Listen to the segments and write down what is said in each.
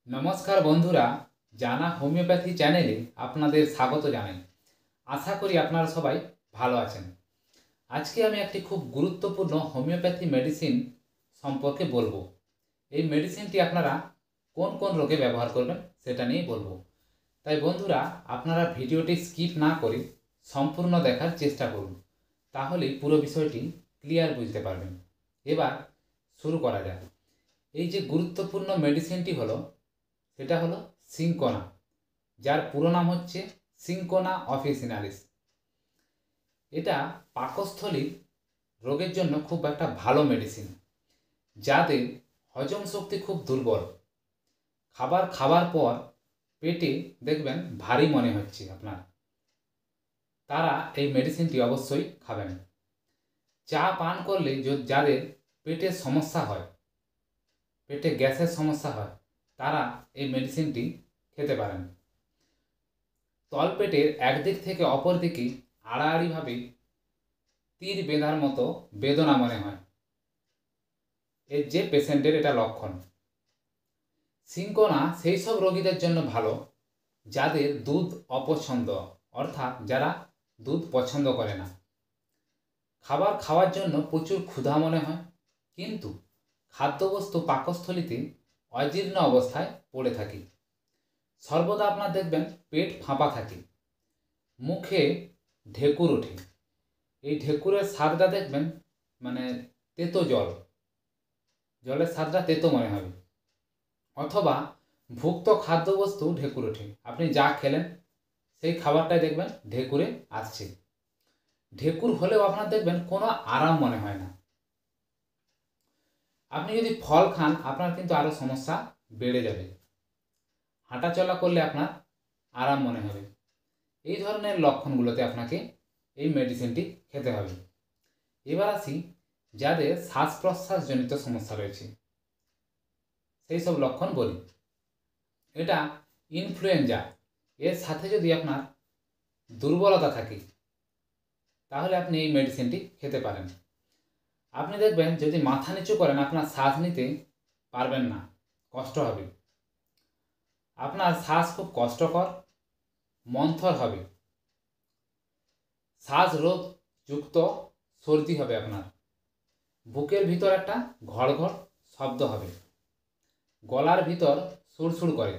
নমস্কার বন্ধুরা, জানা হোমিওপ্যাথি চ্যানেলে আপনাদের স্বাগত জানাই। আশা করি আপনারা সবাই ভালো আছেন। আজকে আমি একটি খুব গুরুত্বপূর্ণ হোমিওপ্যাথি মেডিসিন সম্পর্কে বলবো। এই মেডিসিনটি আপনারা কোন কোন রোগে ব্যবহার করবেন সেটা নিয়ে বলবো। তাই বন্ধুরা, আপনারা ভিডিওটি স্কিপ না করে সম্পূর্ণ দেখার চেষ্টা করুন, তাহলে পুরো বিষয়টি ক্লিয়ার বুঝতে পারবেন। এবার শুরু করা যাক। এই যে গুরুত্বপূর্ণ মেডিসিনটি হলো, সেটা হলো সিনকোনা, যার পুরো নাম হচ্ছে সিনকোনা অফিসিনালিস। এটা পাকস্থলীর রোগের জন্য খুব একটা ভালো মেডিসিন। যাদের হজম শক্তি খুব দুর্বল, খাবার খাওয়ার পর পেটে দেখবেন ভারী মনে হচ্ছে আপনার, তারা এই মেডিসিনটি অবশ্যই খাবেন। চা পান করলে যাদের পেটের সমস্যা হয়, পেটে গ্যাসের সমস্যা হয়, তারা এই মেডিসিনটি খেতে পারেন। তলপেটের একদিক থেকে অপর দিকে আড়াআড়িভাবে তীর বেঁধার মতো বেদনা মনে হয়, এর যে পেশেন্টের এটা লক্ষণ। সিনকোনা সেই সব রোগীদের জন্য ভালো যাদের দুধ অপছন্দ, অর্থাৎ যারা দুধ পছন্দ করে না। খাবার খাওয়ার জন্য প্রচুর ক্ষুধা মনে হয়, কিন্তু খাদ্যবস্তু পাকস্থলীতে অজীর্ণ অবস্থায় পড়ে থাকে। সর্বদা আপনার দেখবেন পেট ফাঁপা থাকে, মুখে ঢেকুর ওঠে। এই ঢেকুরের স্বাদটা দেখবেন মানে তেতো জলের স্বাদটা তেতো মনে হবে, অথবা ভুক্ত খাদ্যবস্তু ঢেকুর ওঠে। আপনি যা খেলেন সেই খাবারটাই দেখবেন ঢেকুরে আসছে। ঢেকুর হলেও আপনার দেখবেন কোনো আরাম মনে হয় না। আপনি যদি ফল খান, আপনার কিন্তু আরও সমস্যা বেড়ে যাবে। হাঁটাচলা করলে আপনার আরাম মনে হবে। এই ধরনের লক্ষণগুলোতে আপনাকে এই মেডিসিনটি খেতে হবে। এবার আসি যাদের শ্বাস প্রশ্বাসজনিত সমস্যা রয়েছে, সেই সব লক্ষণ বলি। এটা ইনফ্লুয়েঞ্জা, এর সাথে যদি আপনার দুর্বলতা থাকে, তাহলে আপনি এই মেডিসিনটি খেতে পারেন। আপনি দেখবেন যদি মাথা নিচু করেন, আপনার শ্বাস নিতে পারবেন না, কষ্ট হবে। আপনার শ্বাস খুব কষ্টকর, মন্থর হবে। শ্বাসরোধ যুক্ত সর্দি হবে আপনার। বুকের ভিতর একটা ঘড়ঘড় শব্দ হবে। গলার ভিতর সুড়সুড় করে।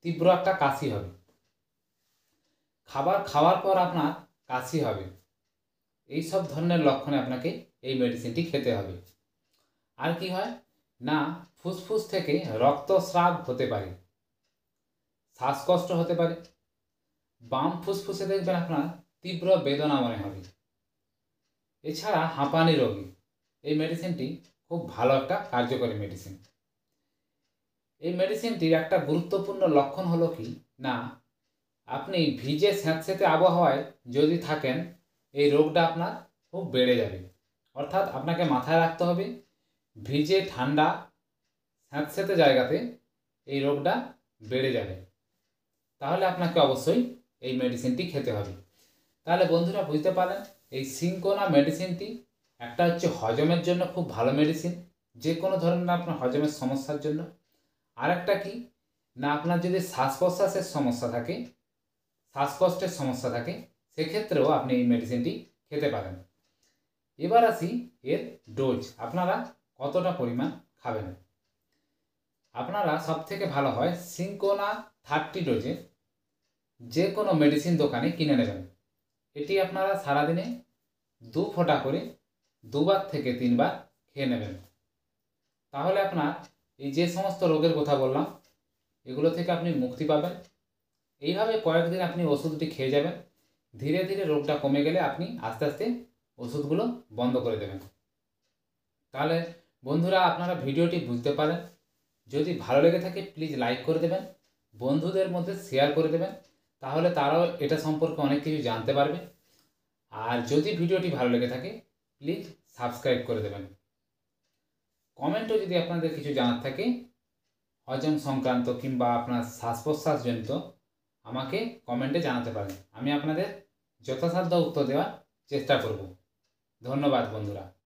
তীব্র একটা কাশি হবে। খাবার খাওয়ার পর আপনার কাশি হবে। এই সব ধরনের লক্ষণে আপনাকে এই মেডিসিনটি খেতে হবে। আর কি হয় না, ফুসফুস থেকে রক্তস্রাব হতে পারে, শ্বাসকষ্ট হতে পারে। বাম ফুসফুসে দেখবেন আপনার তীব্র বেদনা মনে হবে। এছাড়া হাঁপানি রোগী এই মেডিসিনটি খুব ভালো একটা কার্যকরী মেডিসিন। এই মেডিসিনটির একটা গুরুত্বপূর্ণ লক্ষণ হলো কি না, আপনি ভিজে স্যাঁতসেঁতে আবহাওয়ায় যদি থাকেন, এই রোগটা আপনার খুব বেড়ে যাবে। অর্থাৎ আপনাকে মাথায় রাখতে হবে, ভিজে ঠান্ডা স্যাঁতসেঁতে জায়গাতে এই রোগটা বেড়ে যাবে। তাহলে আপনাকে অবশ্যই এই মেডিসিনটি খেতে হবে। তাহলে বন্ধুরা, বুঝতে পারলেন এই সিনকোনা মেডিসিনটি একটা হচ্ছে হজমের জন্য খুব ভালো মেডিসিন, যে কোনো ধরনের আপনার হজমের সমস্যার জন্য। আর একটা কি না, আপনার যদি শ্বাস প্রশ্বাসের সমস্যা থাকে, শ্বাসকষ্টের সমস্যা থাকে, সেক্ষেত্রেও আপনি এই মেডিসিনটি খেতে পারেন। এবার আসি এর ডোজ, আপনারা কতটা পরিমাণ খাবেন। আপনারা সব থেকে ভালো হয় সিনকোনা 30 ডোজে যে কোনো মেডিসিন দোকানে কিনে নেবেন। এটি আপনারা সারাদিনে 2 ফোঁটা করে 2বার থেকে 3বার খেয়ে নেবেন। তাহলে আপনার এই যে সমস্ত রোগের কথা বললাম, এগুলো থেকে আপনি মুক্তি পাবেন। এইভাবে কয়েকদিন আপনি ওষুধটি খেয়ে যাবেন। ধীরে ধীরে রোগটা কমে গেলে আপনি আস্তে আস্তে ওষুধগুলো বন্ধ করে দেবেন। তাহলে বন্ধুরা, আপনারা ভিডিওটি বুঝতে পারেন। যদি ভালো লেগে থাকে প্লিজ লাইক করে দেবেন, বন্ধুদের মধ্যে শেয়ার করে দেবেন, তাহলে তারাও এটা সম্পর্কে অনেক কিছু জানতে পারবে। আর যদি ভিডিওটি ভালো লেগে থাকে প্লিজ সাবস্ক্রাইব করে দেবেন। কমেন্টও যদি আপনাদের কিছু জানার থাকে হজম সংক্রান্ত কিংবা আপনার শ্বাস প্রশ্বাসজনিত, আমাকে কমেন্টে জানাতে পারেন। আমি আপনাদের যথাসাধ্য উত্তর দেওয়ার চেষ্টা করব। ধন্যবাদ বন্ধুরা।